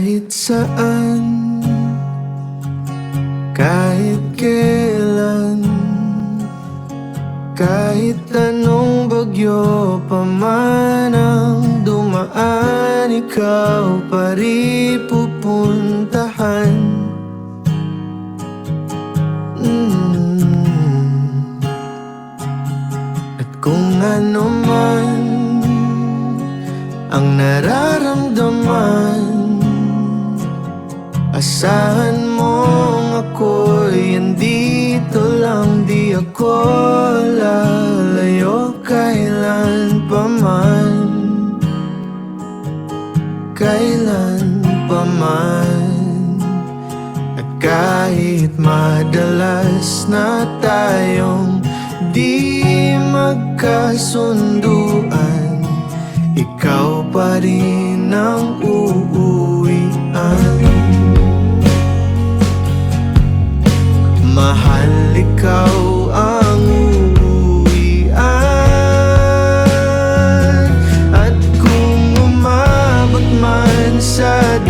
Kahit saan, kahit kailan, kahit anong bagyo pa man ang dumaan, ikaw pa rin pupuntahan. At kung ano man ang nararamdaman, asahan mong ako'y andito lang, di ako lalayo kailan pa man, kailan pa man. At kahit madalas na tayong di magkasunduan, ikaw pa rin ang uuwian. Mahal, ikaw ang uuwian. At kung umabot man sa